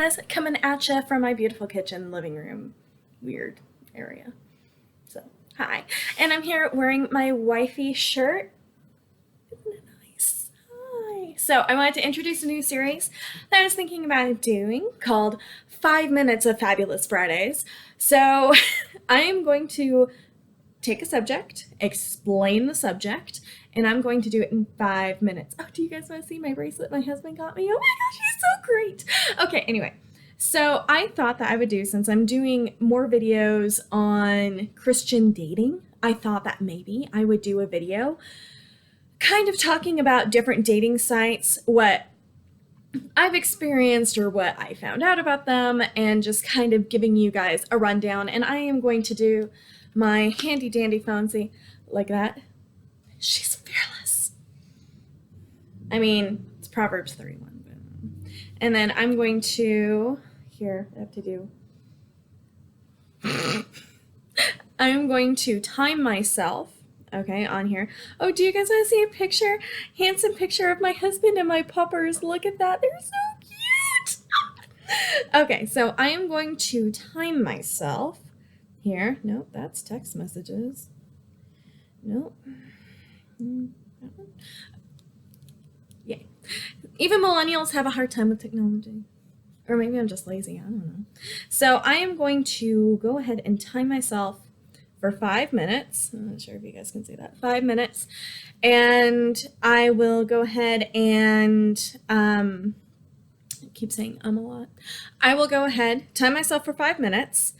guys, coming at you from my beautiful kitchen, living room, weird area. So, hi. And I'm here wearing my wifey shirt. Isn't it nice? Hi. So, I wanted to introduce a new series that I was thinking about doing called 5 Minutes of Fabulous Fridays. So, I am going to take a subject, explain the subject, and I'm going to do it in 5 minutes. Oh, do you guys want to see my bracelet my husband got me? Oh my gosh, he's so great. Okay, anyway, so I thought that I would do, since I'm doing more videos on Christian dating, I thought that maybe I would do a video kind of talking about different dating sites, what I've experienced or what I found out about them, and just kind of giving you guys a rundown. And I am going to do my handy dandy phone, see, like that. She's fearless. I mean, it's Proverbs 31. But, and then I'm going to, here, I have to do, I'm going to time myself, okay, on here. Oh, do you guys want to see a picture? Handsome picture of my husband and my puppers. Look at that. They're so cute. Okay, so I am going to time myself here. Nope, that's text messages. Nope. Yay. Even millennials have a hard time with technology. Or maybe I'm just lazy, I don't know. So I am going to go ahead and time myself for 5 minutes. I'm not sure if you guys can see that. 5 minutes. And I will go ahead and I keep saying a lot. I will go ahead, time myself for 5 minutes,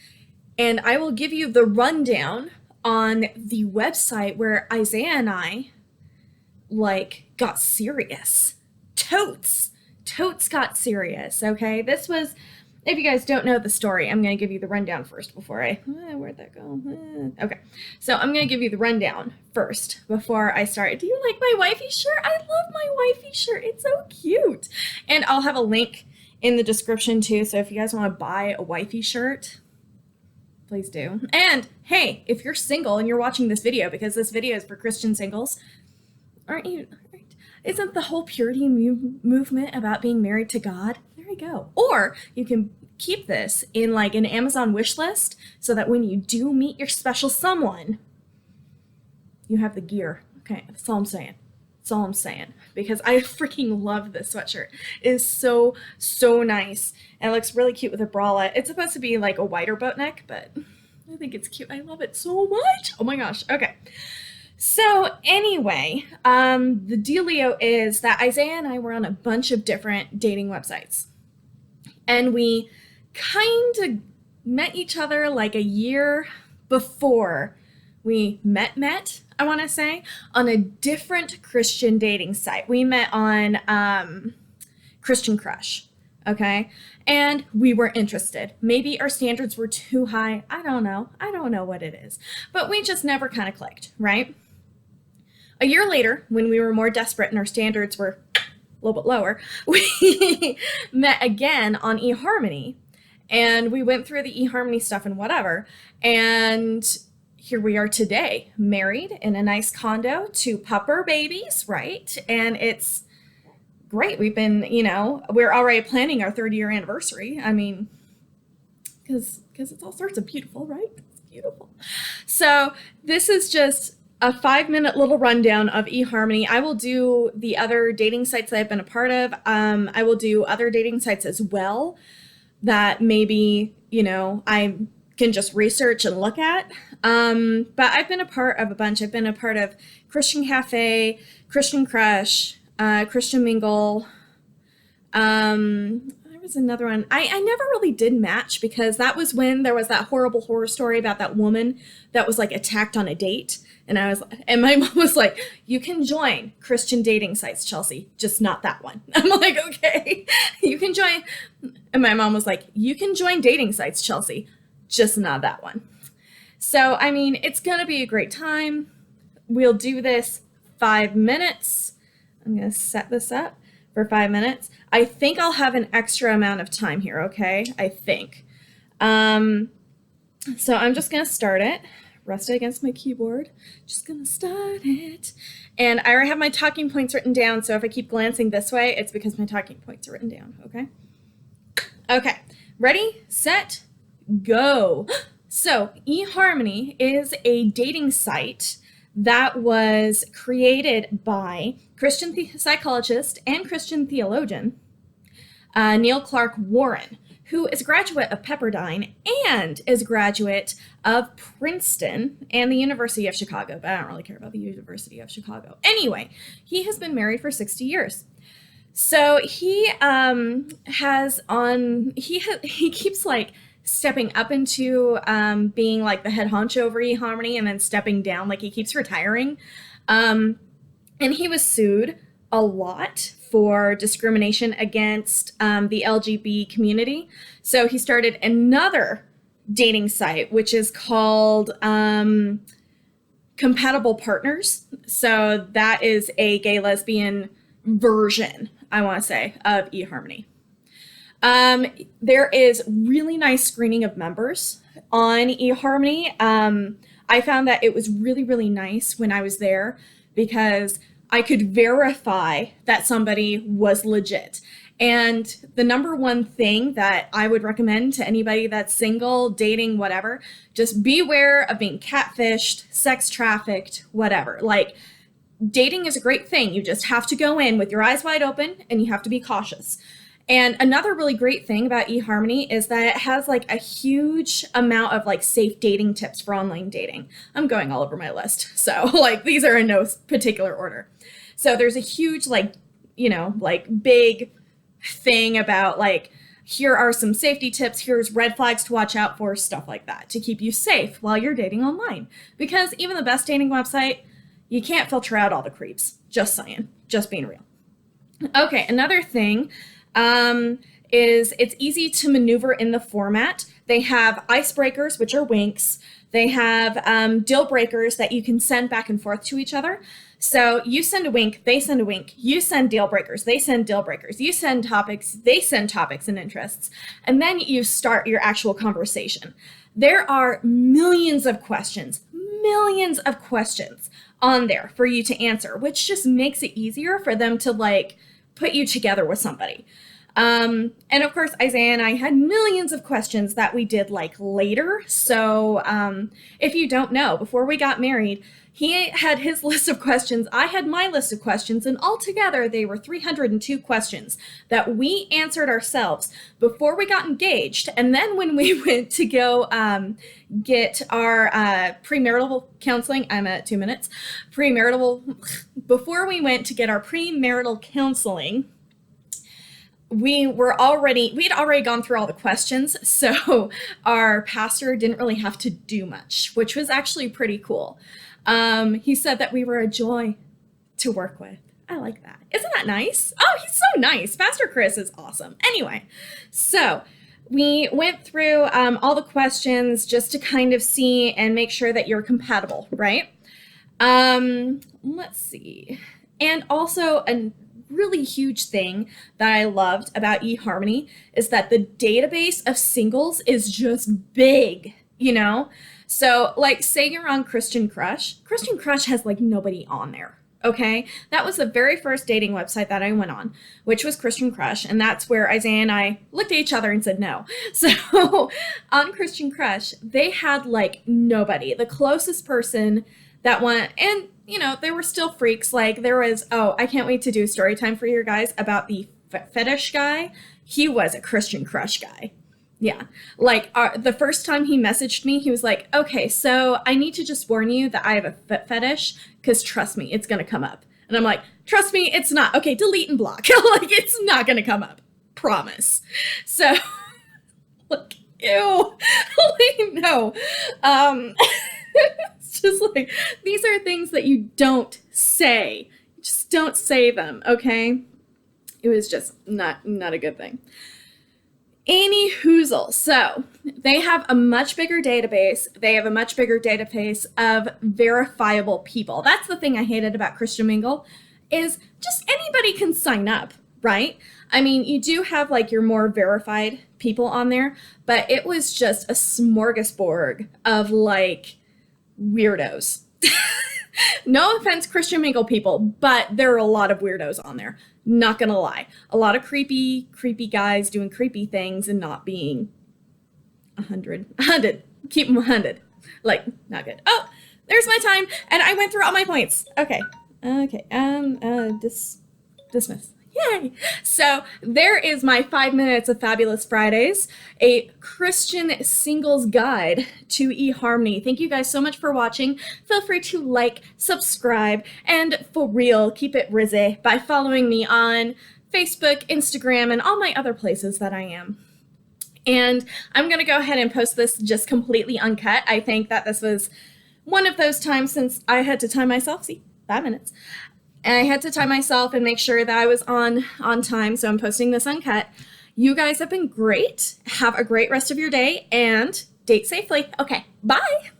and I will give you the rundown on the website where Isaiah and I got serious. Totes got serious, okay? This was, if you guys don't know the story, I'm going to give you the rundown first before where'd that go? Okay, so I'm going to give you the rundown first before I start. Do you like my wifey shirt? I love my wifey shirt. It's so cute. And I'll have a link in the description too, so if you guys want to buy a wifey shirt, please do. And hey, if you're single and you're watching this video, because this video is for Christian singles, aren't you? Isn't the whole purity movement about being married to God? There you go. Or you can keep this in an Amazon wish list so that when you do meet your special someone, you have the gear. Okay, that's all I'm saying. That's all I'm saying. Because I freaking love this sweatshirt. It is so, so nice. And it looks really cute with a bralette. It's supposed to be like a wider boat neck, but I think it's cute. I love it so much. Oh my gosh. Okay. So anyway, the dealio is that Isaiah and I were on a bunch of different dating websites. And we kind of met each other like a year before we met, I want to say, on a different Christian dating site. We met on Christian Crush, okay? And we were interested. Maybe our standards were too high. I don't know. I don't know what it is. But we just never kind of clicked, right? A year later, when we were more desperate and our standards were a little bit lower, we met again on Eharmony. And we went through the Eharmony stuff and whatever. And here we are today, married in a nice condo, 2 pupper babies, right? And it's great. We've been, we're already planning our 3rd-year anniversary. I mean, because it's all sorts of beautiful, right? It's beautiful. So this is just a 5-minute little rundown of Eharmony. I will do the other dating sites that I've been a part of. I will do other dating sites as well that maybe, I can just research and look at. But I've been a part of a bunch. I've been a part of Christian Cafe, Christian Crush, Christian Mingle. There was another one. I never really did Match, because that was when there was that horrible horror story about that woman that was attacked on a date. And my mom was like, you can join Christian dating sites, Chelsey, just not that one. I'm like, okay, you can join. And my mom was like, you can join dating sites, Chelsey, just not that one. So, I mean, it's going to be a great time. We'll do this 5 minutes. I'm going to set this up for 5 minutes. I think I'll have an extra amount of time here, okay? I think. So I'm just going to start it. Rest it against my keyboard. Just going to start it. And I already have my talking points written down, so if I keep glancing this way, it's because my talking points are written down, okay? Okay, ready, set, go. So, Eharmony is a dating site that was created by Christian psychologist and Christian theologian Neil Clark Warren, who is a graduate of Pepperdine and is a graduate of Princeton and the University of Chicago, but I don't really care about the University of Chicago. Anyway, he has been married for 60 years. So he he keeps like stepping up into being like the head honcho over eHarmony and then stepping down, like he keeps retiring. And he was sued a lot for discrimination against the LGBT community. So he started another dating site, which is called Compatible Partners. So that is a gay lesbian version, I want to say, of eHarmony. There is really nice screening of members on eHarmony. I found that it was really, really nice when I was there because I could verify that somebody was legit. And the number one thing that I would recommend to anybody that's single, dating, whatever, just beware of being catfished, sex trafficked, whatever. Like, dating is a great thing. You just have to go in with your eyes wide open and you have to be cautious. And another really great thing about eHarmony is that it has like a huge amount of like safe dating tips for online dating. I'm going all over my list. So like these are in no particular order. So there's a huge like, like big thing about like, here are some safety tips. Here's red flags to watch out for, stuff like that to keep you safe while you're dating online. Because even the best dating website, you can't filter out all the creeps. Just saying, just being real. Okay, another thing is it's easy to maneuver in the format. They have icebreakers, which are winks. They have deal breakers that you can send back and forth to each other. So you send a wink, they send a wink. You send deal breakers, they send deal breakers. You send topics, they send topics and interests. And then you start your actual conversation. There are millions of questions on there for you to answer, which just makes it easier for them to like put you together with somebody. And of course, Isaiah and I had millions of questions that we did like later. So if you don't know, before we got married, he had his list of questions. I had my list of questions, and altogether they were 302 questions that we answered ourselves before we got engaged. And then when we went to go get our premarital counseling, I'm at 2 minutes, before we went to get our premarital counseling, we had already gone through all the questions, so our pastor didn't really have to do much, which was actually pretty cool. He said that we were a joy to work with. I like that. Isn't that nice? Oh, he's so nice. Pastor Chris is awesome. Anyway, so we went through all the questions just to kind of see and make sure that you're compatible, right? Let's see. And also a really huge thing that I loved about eHarmony is that the database of singles is just big, So like say you're on Christian Crush has like nobody on there. Okay, that was the very first dating website that I went on, which was Christian Crush, and that's where Isaiah and I looked at each other and said no. So on Christian Crush, they had like nobody. The closest person that went, and they were still freaks. Like there was, I can't wait to do a story time for you guys about the fetish guy. He was a Christian Crush guy. Yeah, like the first time he messaged me, he was like, okay, so I need to just warn you that I have a foot fetish, because trust me, it's going to come up. And I'm like, trust me, it's not. Okay, delete and block. Like, it's not going to come up. Promise. So, like, ew. Like, no. It's just like, these are things that you don't say. Just don't say them, okay? It was just not a good thing. Any Hoozle. So they have a much bigger database. They have a much bigger database of verifiable people. That's the thing I hated about Christian Mingle, is just anybody can sign up, right? I mean, you do have like your more verified people on there, but it was just a smorgasbord of like weirdos. No offense, Christian Mingle people, but there are a lot of weirdos on there. Not gonna lie. A lot of creepy guys doing creepy things and not being 100. Keep them 100. Like, not good. Oh, there's my time, and I went through all my points. Okay. Dismiss. Yay! So there is my 5 minutes of Fabulous Fridays, a Christian singles guide to eHarmony. Thank you guys so much for watching. Feel free to like, subscribe, and for real, keep it rizzy by following me on Facebook, Instagram, and all my other places that I am. And I'm going to go ahead and post this just completely uncut. I think that this was one of those times since I had to time myself. See, 5 minutes. And I had to time myself and make sure that I was on time, so I'm posting this uncut. You guys have been great. Have a great rest of your day and date safely. Okay, bye.